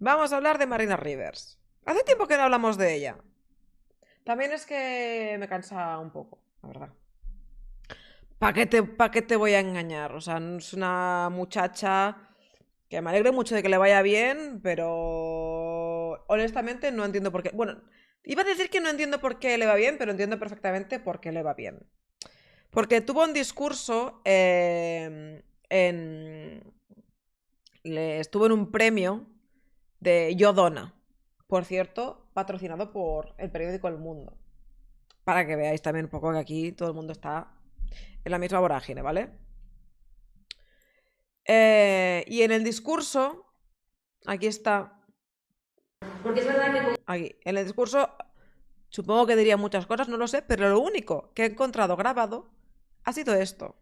Vamos a hablar de Marina Rivers. Hace tiempo que no hablamos de ella. También es que me cansa un poco, la verdad. Pa qué te voy a engañar? O sea, es una muchacha que me alegro mucho de que le vaya bien, pero honestamente no entiendo por qué. Bueno, iba a decir que no entiendo por qué le va bien, pero entiendo perfectamente por qué le va bien. Porque tuvo un discurso estuvo en un premio de Yo Dona. Por cierto, patrocinado por el periódico El Mundo. Para que veáis también un poco que aquí todo el mundo está en la misma vorágine, ¿vale? Y en el discurso, aquí está. Porque es verdad que. Aquí, en el discurso, supongo que diría muchas cosas, no lo sé, pero lo único que he encontrado grabado ha sido esto.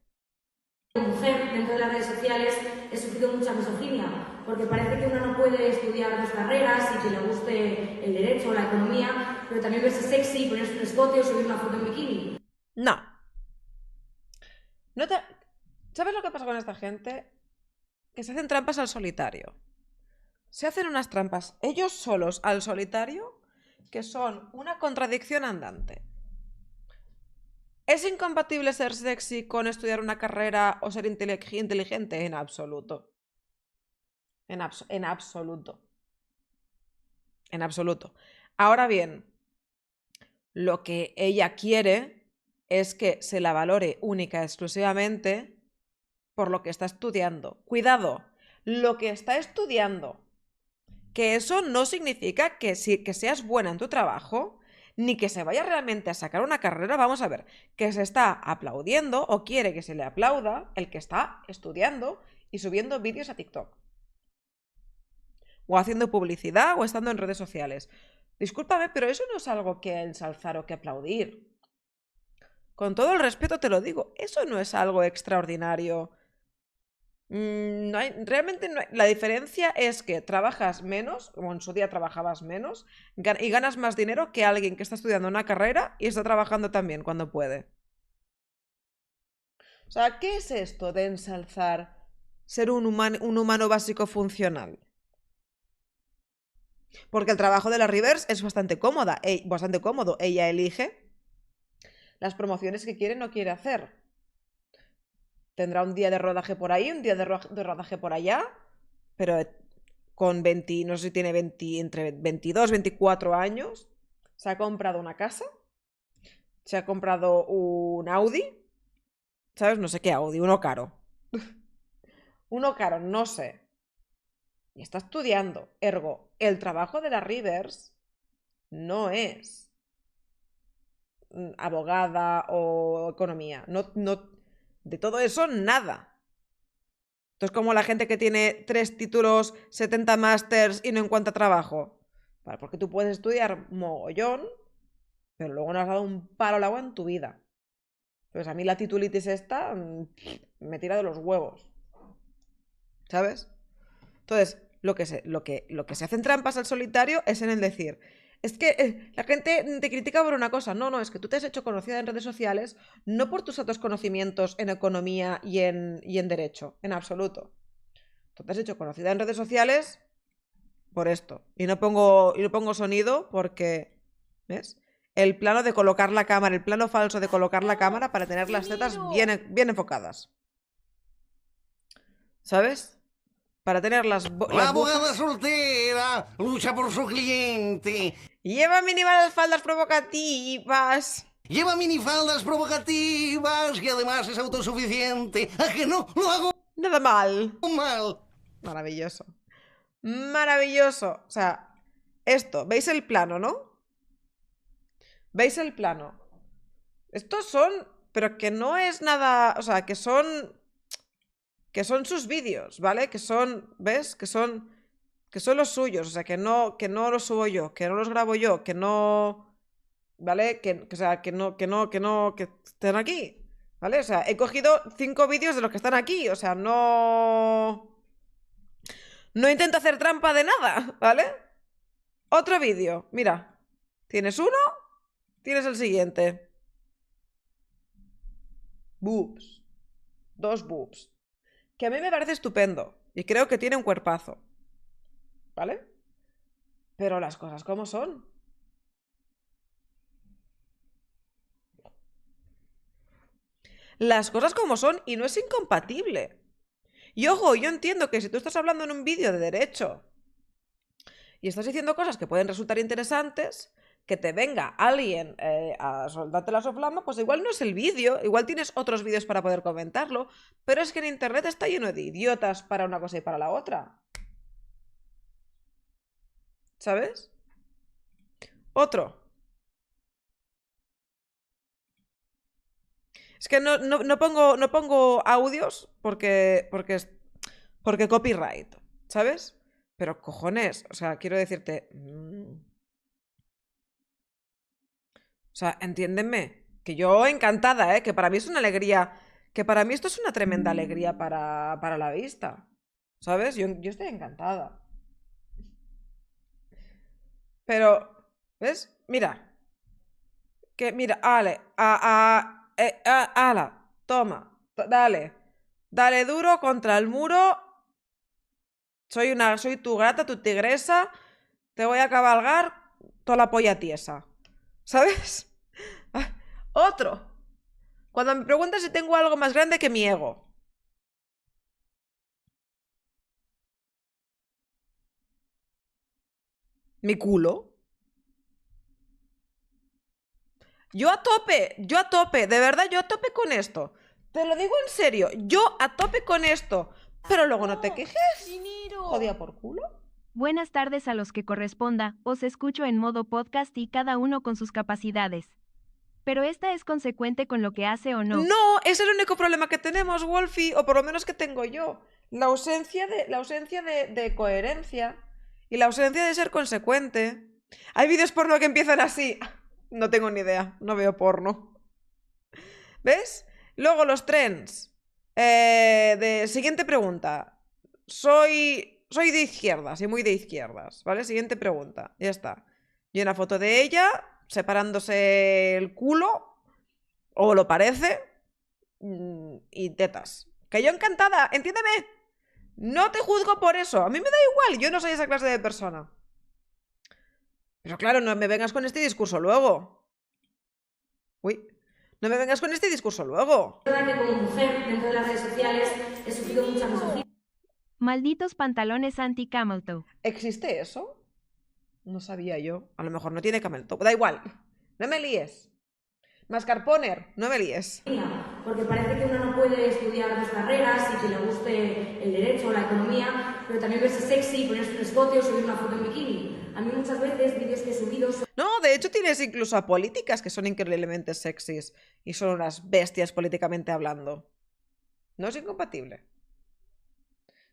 Mujer dentro de las redes sociales he sufrido mucha misoginia, porque parece que una no puede estudiar dos carreras y que le guste el derecho o la economía, pero también verse sexy, ponerse un escote o subir una foto en bikini. No. No te... ¿Sabes lo que pasa con esta gente? Que se hacen trampas al solitario. Se hacen unas trampas ellos solos al solitario que son una contradicción andante. ¿Es incompatible ser sexy con estudiar una carrera o ser inteligente? En absoluto. En absoluto. En absoluto. Ahora bien, lo que ella quiere es que se la valore única y exclusivamente por lo que está estudiando. Cuidado, lo que está estudiando. Que eso no significa que seas buena en tu trabajo, ni que se vaya realmente a sacar una carrera. Vamos a ver, que se está aplaudiendo o quiere que se le aplauda el que está estudiando y subiendo vídeos a TikTok. O haciendo publicidad o estando en redes sociales. Discúlpame, pero eso no es algo que ensalzar o que aplaudir. Con todo el respeto te lo digo, eso no es algo extraordinario. No hay, realmente no hay, la diferencia es que trabajas menos, como en su día trabajabas menos, y ganas más dinero que alguien que está estudiando una carrera y está trabajando también cuando puede. O sea, ¿qué es esto de ensalzar ser un humano básico funcional? Porque el trabajo de la Rivers es bastante cómodo. Ella elige las promociones que quiere o no quiere hacer. Tendrá un día de rodaje por ahí, un día de rodaje por allá, pero con 20, no sé si tiene 20, entre 22 y 24 años, se ha comprado una casa, se ha comprado un Audi, ¿sabes? No sé qué Audi, uno caro. Uno caro, no sé. Y está estudiando. Ergo, el trabajo de la Rivers no es abogada o economía. No, no, de todo eso, nada. Entonces, como la gente que tiene 3 títulos, 70 másters y no encuentra trabajo. Vale, porque tú puedes estudiar mogollón, pero luego no has dado un palo al agua en tu vida. Entonces, a mí la titulitis esta me tira de los huevos. ¿Sabes? Entonces, lo que se hacen trampas al solitario es en el decir, es que la gente te critica por una cosa. No, no, es que tú te has hecho conocida en redes sociales no por tus altos conocimientos en economía y en derecho, en absoluto. Tú te has hecho conocida en redes sociales por esto. Y no pongo sonido porque, ¿ves? El plano de colocar la cámara, el plano falso de colocar la cámara para tener las tetas bien enfocadas. ¿Sabes? Para tener La las abogada bufas. soltera lucha por su cliente. Lleva minimales faldas provocativas. Lleva minifaldas provocativas y además es autosuficiente. ¿A que no lo hago Nada mal. mal? Maravilloso. Maravilloso. O sea, esto, ¿veis el plano, no? ¿Veis el plano? Estos son, pero que no es nada, o sea, que son sus vídeos, ¿vale? Que son, ¿ves? Que son los suyos, o sea, que no los subo yo, que no los grabo yo, que no, ¿vale? O sea, que estén aquí, ¿vale? O sea, he cogido 5 vídeos de los que están aquí, o sea, no intento hacer trampa de nada, ¿vale? Otro vídeo, mira, tienes uno, tienes el siguiente. Boobs, 2 boobs, que a mí me parece estupendo y creo que tiene un cuerpazo, ¿vale? Pero las cosas como son. Las cosas como son y no es incompatible. Y ojo, yo entiendo que si tú estás hablando en un vídeo de derecho y estás diciendo cosas que pueden resultar interesantes, que te venga alguien a soltarte la soflama, pues igual no es el vídeo, igual tienes otros vídeos para poder comentarlo, pero es que en internet está lleno de idiotas para una cosa y para la otra. ¿Sabes? Otro. Es que no pongo audios porque copyright, ¿sabes? Pero cojones, o sea, quiero decirte... O sea, entiéndeme, que yo encantada, ¿eh? Que para mí es una alegría, que para mí esto es una tremenda alegría para la vista, ¿sabes? Yo estoy encantada. Pero, ¿ves? Mira, mira, ale, ala, toma, dale, dale duro contra el muro, soy tu grata, tu tigresa, te voy a cabalgar toda la polla tiesa, ¿sabes? Otro. Cuando me preguntas si tengo algo más grande que mi ego. Mi culo. Yo a tope, de verdad, yo a tope con esto. Te lo digo en serio, yo a tope con esto. Pero luego no te quejes. Jodida por culo. Buenas tardes a los que corresponda, os escucho en modo podcast y cada uno con sus capacidades. Pero esta es consecuente con lo que hace o no. No, es el único problema que tenemos, Wolfie, o por lo menos que tengo yo. La ausencia de coherencia y la ausencia de ser consecuente. Hay vídeos porno que empiezan así. No tengo ni idea, no veo porno. ¿Ves? Luego los trends. Siguiente pregunta. Soy de izquierdas y muy de izquierdas, ¿vale? Siguiente pregunta, ya está. Y una foto de ella separándose el culo, o lo parece, y tetas. Que yo encantada, entiéndeme. No te juzgo por eso, a mí me da igual, yo no soy esa clase de persona. Pero claro, no me vengas con este discurso luego. Uy, no me vengas con este discurso luego. Es verdad que como mujer, dentro de las redes sociales, he sufrido mucha misoginia. Malditos pantalones anti-camel toe. ¿Existe eso? No sabía yo. A lo mejor no tiene camel toe. Da igual. No me líes. Mascarponer, no me líes. Porque parece que uno no puede estudiar dos carreras y que le guste el derecho o la economía, pero también verse sexy, ponerse un escote o subir una foto en bikini. A mí muchas veces vídeos que he subido son... No, de hecho tienes incluso a políticas que son increíblemente sexys y son unas bestias políticamente hablando. No es incompatible.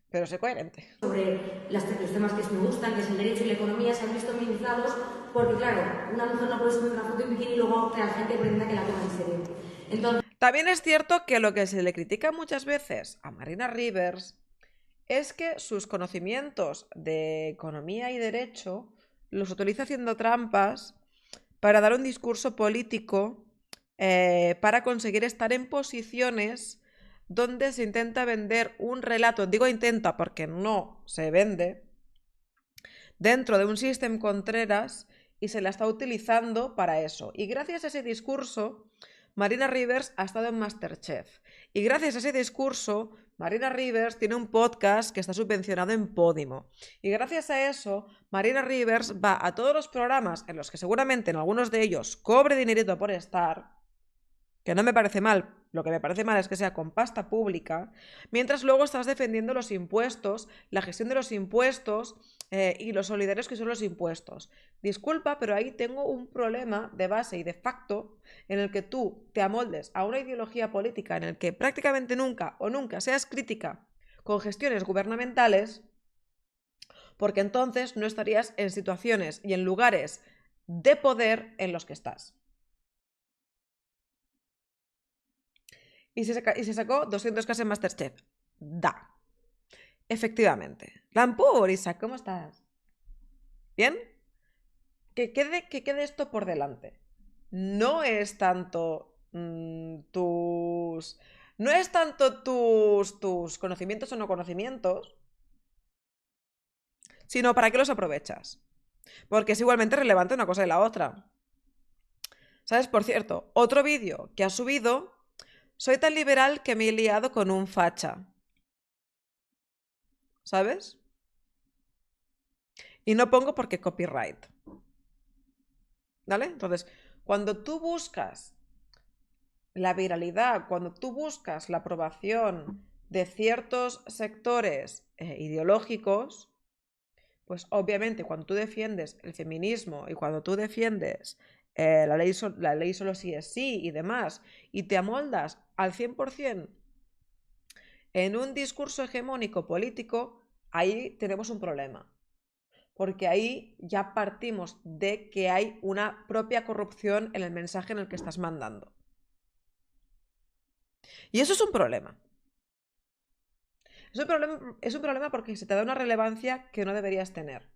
Pero sé coherente. Sobre los temas que me gustan, que es el derecho y la economía, se han visto minimizados porque, claro, una mujer no puede subir una foto en bikini y luego que la gente pretenda que la tome en serio. Entonces... También es cierto que lo que se le critica muchas veces a Marina Rivers es que sus conocimientos de economía y derecho los utiliza haciendo trampas para dar un discurso político, para conseguir estar en posiciones donde se intenta vender un relato, digo intenta porque no se vende, dentro de un sistema Contreras, y se la está utilizando para eso. Y gracias a ese discurso, Marina Rivers ha estado en MasterChef. Y gracias a ese discurso, Marina Rivers tiene un podcast que está subvencionado en Podimo. Y gracias a eso, Marina Rivers va a todos los programas en los que seguramente en algunos de ellos cobre dinerito por estar, que no me parece mal, lo que me parece mal es que sea con pasta pública, mientras luego estás defendiendo los impuestos, la gestión de los impuestos y los solidarios que son los impuestos. Disculpa, pero ahí tengo un problema de base y de facto en el que tú te amoldes a una ideología política en el que prácticamente nunca o nunca seas crítica con gestiones gubernamentales, porque entonces no estarías en situaciones y en lugares de poder en los que estás. Y se sacó 200K en MasterChef. Da. Efectivamente. Lampur, Isa, ¿cómo estás? ¿Bien? Que quede esto por delante. No es tanto tus... No es tanto tus conocimientos o no conocimientos, sino para qué los aprovechas. Porque es igualmente relevante una cosa y la otra. ¿Sabes? Por cierto, otro vídeo que ha subido, soy tan liberal que me he liado con un facha. ¿Sabes? Y no pongo porque copyright. ¿Vale? Entonces, cuando tú buscas la viralidad, cuando tú buscas la aprobación de ciertos sectores ideológicos, pues obviamente cuando tú defiendes el feminismo y cuando tú defiendes la ley solo sí es sí y demás, y te amoldas al 100% en un discurso hegemónico político, ahí tenemos un problema. Porque ahí ya partimos de que hay una propia corrupción en el mensaje en el que estás mandando. Y eso es un problema. Es un problema porque se te da una relevancia que no deberías tener.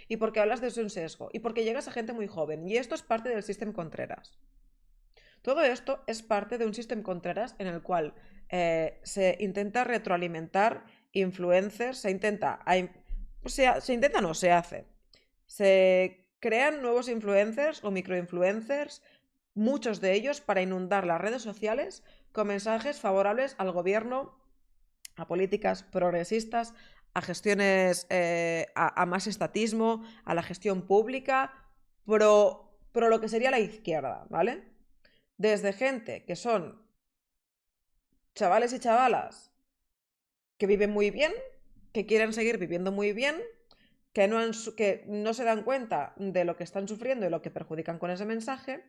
Y porque hablas de un sesgo. Y porque llegas a gente muy joven. Y esto es parte del System Contreras. Todo esto es parte de un System Contreras en el cual se intenta retroalimentar influencers, se hace. Se crean nuevos influencers o microinfluencers, muchos de ellos para inundar las redes sociales con mensajes favorables al gobierno, a políticas progresistas, a gestiones, a más estatismo, a la gestión pública, pro lo que sería la izquierda, ¿vale? Desde gente que son chavales y chavalas que viven muy bien, que quieren seguir viviendo muy bien, que no se dan cuenta de lo que están sufriendo y lo que perjudican con ese mensaje,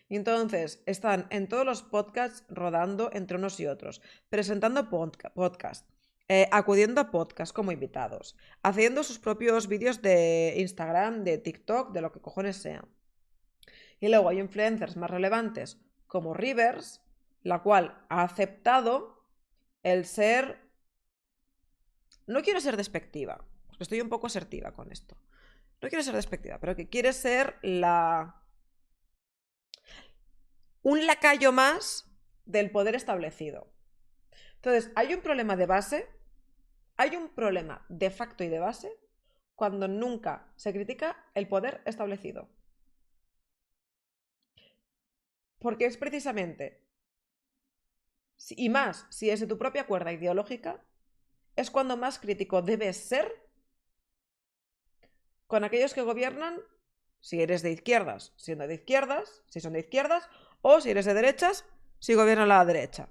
y entonces están en todos los podcasts rodando entre unos y otros, presentando podcasts, acudiendo a podcasts como invitados, haciendo sus propios vídeos de Instagram, de TikTok, de lo que cojones sea. Y luego hay influencers más relevantes como Rivers, la cual ha aceptado el ser... No quiero ser despectiva, porque estoy un poco asertiva con esto. No quiero ser despectiva, pero que quiere ser un lacayo más del poder establecido. Entonces, hay un problema de base, hay un problema de facto y de base cuando nunca se critica el poder establecido. Porque es precisamente, y más si es de tu propia cuerda ideológica, es cuando más crítico debes ser con aquellos que gobiernan, si eres de izquierdas, siendo de izquierdas, si son de izquierdas, o si eres de derechas, si gobierna la derecha.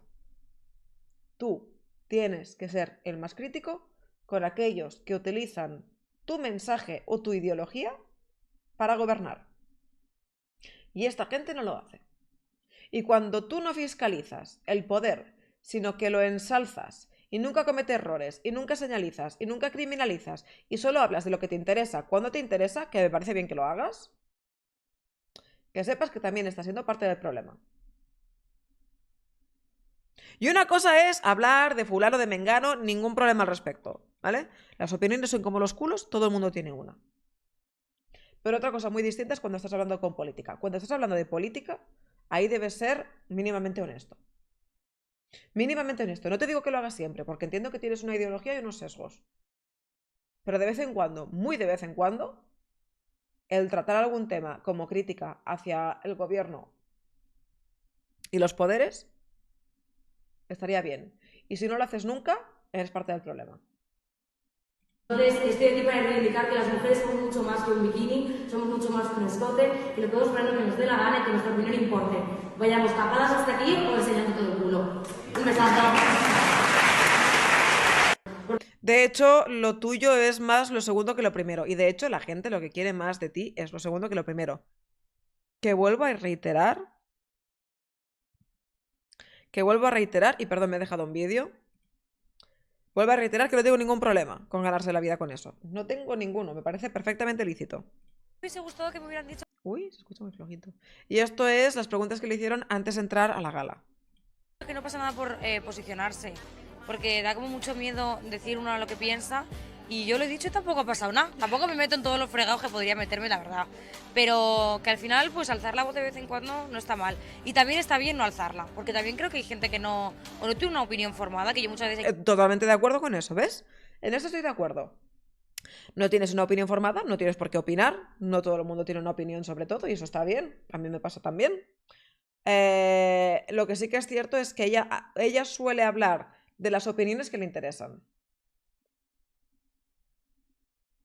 Tú tienes que ser el más crítico con aquellos que utilizan tu mensaje o tu ideología para gobernar. Y esta gente no lo hace. Y cuando tú no fiscalizas el poder, sino que lo ensalzas y nunca cometes errores, y nunca señalizas, y nunca criminalizas, y solo hablas de lo que te interesa cuando te interesa, que me parece bien que lo hagas, que sepas que también estás siendo parte del problema. Y una cosa es hablar de fulano, de mengano, ningún problema al respecto, ¿vale? Las opiniones son como los culos, todo el mundo tiene una. Pero otra cosa muy distinta es cuando estás hablando con política. Cuando estás hablando de política, ahí debes ser mínimamente honesto. Mínimamente honesto. No te digo que lo hagas siempre, porque entiendo que tienes una ideología y unos sesgos. Pero de vez en cuando, muy de vez en cuando, el tratar algún tema como crítica hacia el gobierno y los poderes estaría bien. Y si no lo haces nunca, eres parte del problema. Entonces, estoy aquí para reivindicar que las mujeres somos mucho más que un bikini, somos mucho más que un escote, que lo podemos poner lo que nos dé la gana y que nuestra opinión importe. Vayamos tapadas hasta aquí o enseñando todo el culo. Un besazo. De hecho, lo tuyo es más lo segundo que lo primero. Y de hecho, la gente lo que quiere más de ti es lo segundo que lo primero. Que vuelvo a reiterar, y perdón, me he dejado un vídeo. Vuelvo a reiterar que no tengo ningún problema con ganarse la vida con eso. No tengo ninguno, me parece perfectamente lícito. Me hubiese gustado que me hubieran dicho Uy, se escucha muy flojito. Y esto es las preguntas que le hicieron antes de entrar a la gala. que no pasa nada por posicionarse, porque da como mucho miedo decir uno lo que piensa, y yo lo he dicho y tampoco ha pasado nada. Tampoco me meto en todos los fregados que podría meterme, la verdad. Pero que al final, pues alzar la voz de vez en cuando no está mal. Y también está bien no alzarla, porque también creo que hay gente que no tiene una opinión formada, que yo muchas veces... Totalmente de acuerdo con eso, ¿ves? En eso estoy de acuerdo. No tienes una opinión formada, no tienes por qué opinar, no todo el mundo tiene una opinión sobre todo y eso está bien, a mí me pasa también. Lo que sí que es cierto es que ella suele hablar de las opiniones que le interesan.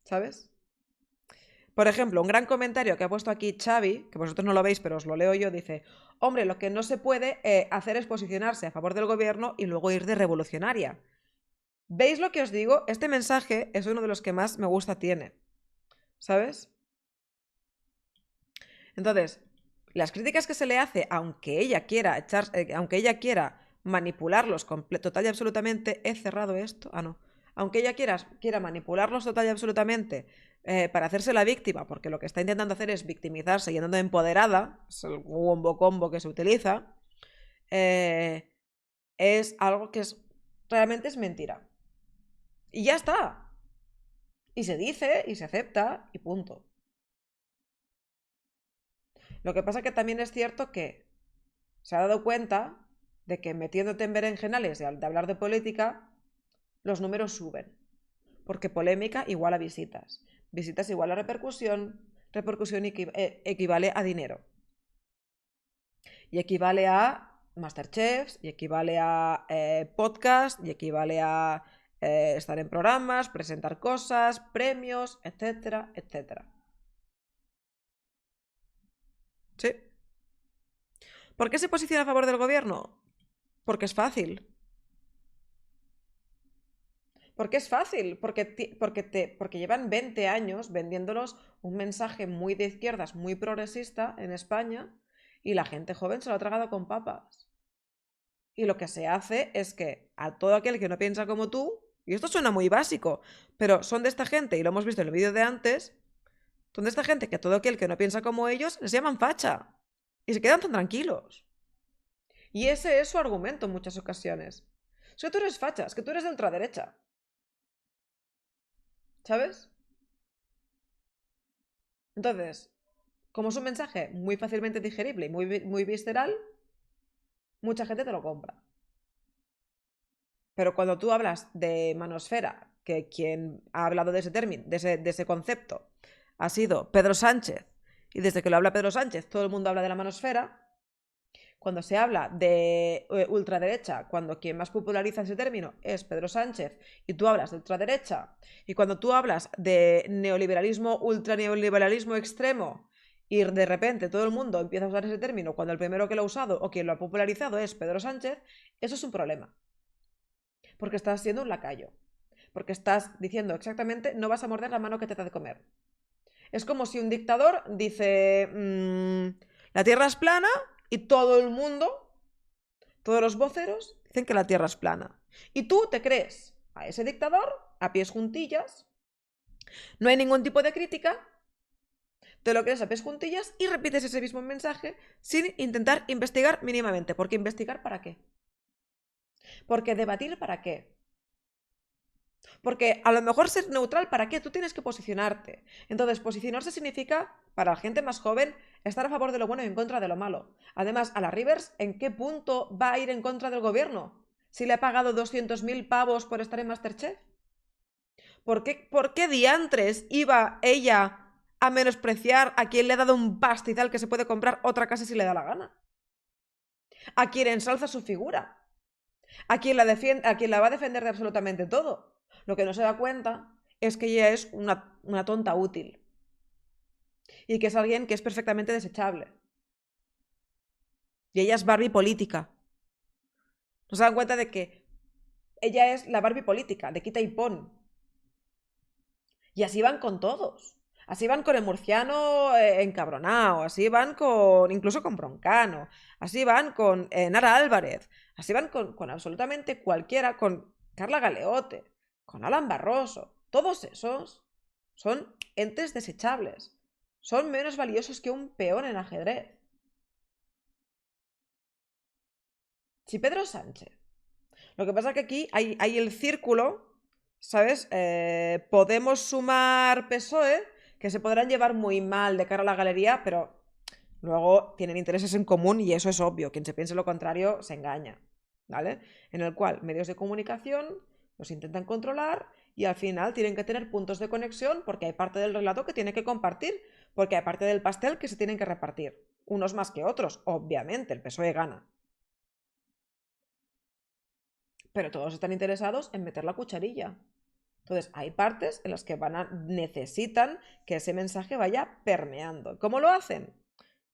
¿Sabes? Por ejemplo, un gran comentario que ha puesto aquí Xavi, que vosotros no lo veis, pero os lo leo yo, dice: hombre, lo que no se puede hacer es posicionarse a favor del gobierno y luego ir de revolucionaria. ¿Veis lo que os digo? Este mensaje es uno de los que más me gusta tiene. ¿Sabes? Entonces, las críticas que se le hace, aunque ella quiera manipularlos total y absolutamente, he cerrado esto, no, aunque ella quiera manipularlos total y absolutamente para hacerse la víctima, porque lo que está intentando hacer es victimizarse y andando empoderada, es el combo que se utiliza, es algo que realmente es mentira. Y ya está. Y se dice, y se acepta, y punto. Lo que pasa que también es cierto que se ha dado cuenta de que metiéndote en berenjenales de hablar de política, los números suben. Porque polémica igual a visitas. Visitas igual a repercusión. Repercusión equivale a dinero. Y equivale a Masterchefs, y equivale a podcast, y equivale a estar en programas, presentar cosas, premios, etcétera, etcétera. Sí. ¿Por qué se posiciona a favor del gobierno? Porque es fácil. Porque es fácil, porque llevan 20 años vendiéndonos un mensaje muy de izquierdas, muy progresista en España, y la gente joven se lo ha tragado con papas. Y lo que se hace es que a todo aquel que no piensa como tú, y esto suena muy básico, pero son de esta gente, y lo hemos visto en el vídeo de antes, son de esta gente que a todo aquel que no piensa como ellos les llaman facha. Y se quedan tan tranquilos. Y ese es su argumento en muchas ocasiones. Es que tú eres facha, es que tú eres de ultraderecha. ¿Sabes? Entonces, como es un mensaje muy fácilmente digerible y muy visceral, mucha gente te lo compra. Pero cuando tú hablas de manosfera, que quien ha hablado de ese término, de ese concepto, ha sido Pedro Sánchez, y desde que lo habla Pedro Sánchez todo el mundo habla de la manosfera, cuando se habla de ultraderecha, cuando quien más populariza ese término es Pedro Sánchez, y tú hablas de ultraderecha, y cuando tú hablas de neoliberalismo, ultraneoliberalismo extremo, y de repente todo el mundo empieza a usar ese término cuando el primero que lo ha usado o quien lo ha popularizado es Pedro Sánchez, eso es un problema. Porque estás siendo un lacayo. Porque estás diciendo exactamente, no vas a morder la mano que te da de comer. Es como si un dictador dice, la tierra es plana, y todo el mundo, todos los voceros, dicen que la tierra es plana. Y tú te crees a ese dictador, a pies juntillas, no hay ningún tipo de crítica, te lo crees a pies juntillas y repites ese mismo mensaje sin intentar investigar mínimamente. ¿Porque investigar para qué? Porque debatir para qué. Porque a lo mejor ser neutral, ¿para qué? Tú tienes que posicionarte. Entonces, posicionarse significa, para la gente más joven, estar a favor de lo bueno y en contra de lo malo. Además, a la Rivers, ¿en qué punto va a ir en contra del gobierno? Si le ha pagado 200.000 pavos por estar en Masterchef. ¿Por qué diantres iba ella a menospreciar a quien le ha dado un pastizal que se puede comprar otra casa si le da la gana? A quien ensalza su figura. A quien la va a defender de absolutamente todo. Lo que no se da cuenta es que ella es una tonta útil. Y que es alguien que es perfectamente desechable. Y ella es Barbie política. No se dan cuenta de que ella es la Barbie política, de quita y pon. Y así van con todos. Así van con el murciano encabronado. Así van incluso con Broncano. Así van con Nara Álvarez. Así van con absolutamente cualquiera. Con Carla Galeote. Con Alan Barroso. Todos esos son entes desechables. Son menos valiosos que un peón en ajedrez. Si Pedro Sánchez. Lo que pasa es que aquí hay el círculo, ¿sabes? Podemos sumar PSOE, que se podrán llevar muy mal de cara a la galería, pero luego tienen intereses en común y eso es obvio. Quien se piense lo contrario se engaña, ¿vale? En el cual medios de comunicación los intentan controlar y al final tienen que tener puntos de conexión porque hay parte del relato que tiene que compartir, porque hay parte del pastel que se tienen que repartir. Unos más que otros, obviamente, el PSOE gana. Pero todos están interesados en meter la cucharilla. Entonces, hay partes en las que necesitan que ese mensaje vaya permeando. ¿Cómo lo hacen?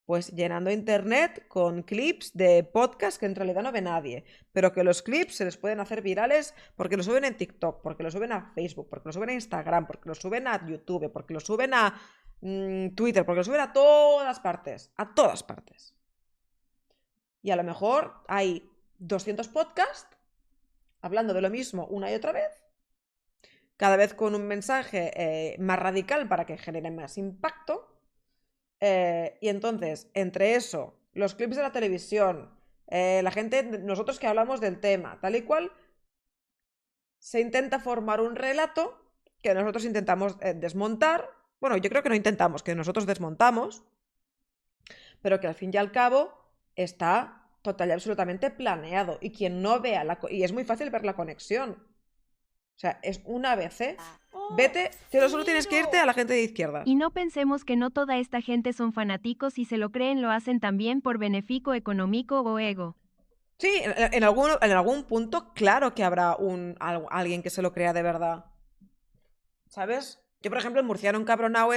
Pues llenando internet con clips de podcast que en realidad no ve nadie, pero que los clips se les pueden hacer virales porque los suben en TikTok, porque los suben a Facebook, porque los suben a Instagram, porque los suben a YouTube, porque los suben a Twitter, porque los suben a todas partes, a todas partes. Y a lo mejor hay 200 podcasts hablando de lo mismo una y otra vez, cada vez con un mensaje más radical para que genere más impacto. Y entonces, entre eso, los clips de la televisión, la gente, nosotros que hablamos del tema, tal y cual, se intenta formar un relato que nosotros intentamos desmontar. Bueno, yo creo que no intentamos, que nosotros desmontamos, pero que al fin y al cabo está total y absolutamente planeado. Y quien no vea y es muy fácil ver la conexión. O sea, es un ABC. Vete, solo tienes que irte a la gente de izquierdas. Y no pensemos que no toda esta gente son fanáticos y se lo creen, lo hacen también por beneficio económico o ego. Sí, en algún punto, claro que habrá alguien que se lo crea de verdad. ¿Sabes? Yo, por ejemplo, el murciano encabronado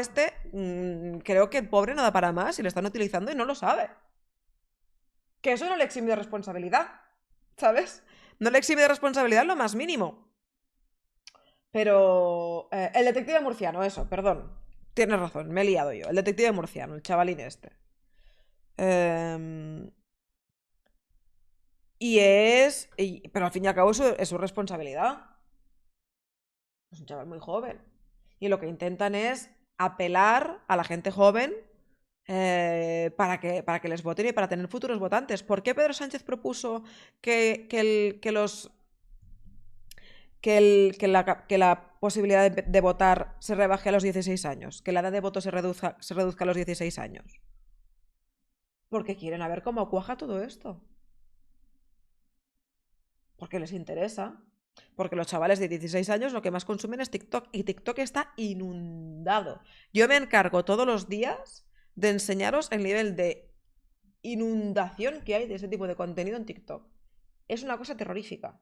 creo que el pobre no da para más y lo están utilizando y no lo sabe. Que eso no le exime de responsabilidad, ¿sabes? No le exime de responsabilidad lo más mínimo. Pero el detective murciano, eso, perdón. Tienes razón, me he liado yo. El detective murciano, el chavalín este. Pero al fin y al cabo es su responsabilidad. Es un chaval muy joven. Y lo que intentan es apelar a la gente joven para que les voten y para tener futuros votantes. ¿Por qué Pedro Sánchez propuso que la posibilidad de votar se rebaje a los 16 años? Que la edad de voto se reduzca a los 16 años. Porque quieren a ver cómo cuaja todo esto. Porque les interesa. Porque los chavales de 16 años lo que más consumen es TikTok. Y TikTok está inundado. Yo me encargo todos los días de enseñaros el nivel de inundación que hay de ese tipo de contenido en TikTok. Es una cosa terrorífica.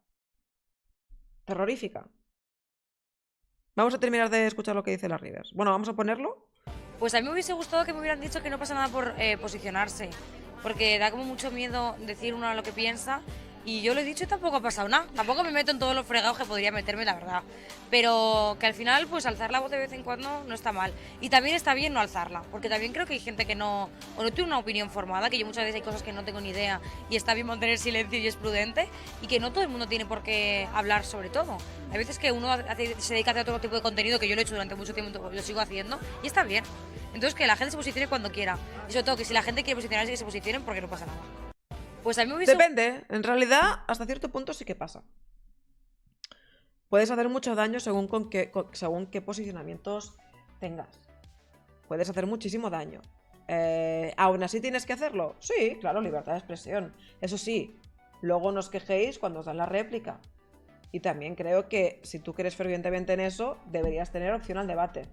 Terrorífica. Vamos a terminar de escuchar lo que dice la Rivers. Bueno, vamos a ponerlo. Pues a mí me hubiese gustado que me hubieran dicho que no pasa nada por posicionarse, porque da como mucho miedo decir uno lo que piensa. Y yo lo he dicho y tampoco ha pasado nada. Tampoco me meto en todos los fregados que podría meterme, la verdad. Pero que al final, pues alzar la voz de vez en cuando no está mal. Y también está bien no alzarla, porque también creo que hay gente que no tiene una opinión formada, que yo muchas veces hay cosas que no tengo ni idea y está bien mantener silencio y es prudente, y que no todo el mundo tiene por qué hablar sobre todo. Hay veces que uno se dedica a hacer otro tipo de contenido, que yo lo he hecho durante mucho tiempo, lo sigo haciendo, y está bien. Entonces que la gente se posicione cuando quiera. Y sobre todo que si la gente quiere posicionarse, que se posicionen, porque no pasa nada. Pues a mí me hubiese... Depende, en realidad hasta cierto punto sí que pasa. Puedes hacer mucho daño según qué posicionamientos tengas. Puedes hacer muchísimo daño. ¿Aún así tienes que hacerlo? Sí, claro, libertad de expresión. Eso sí, luego no os quejéis cuando os dan la réplica. Y también creo que si tú crees fervientemente en eso, deberías tener opción al debate.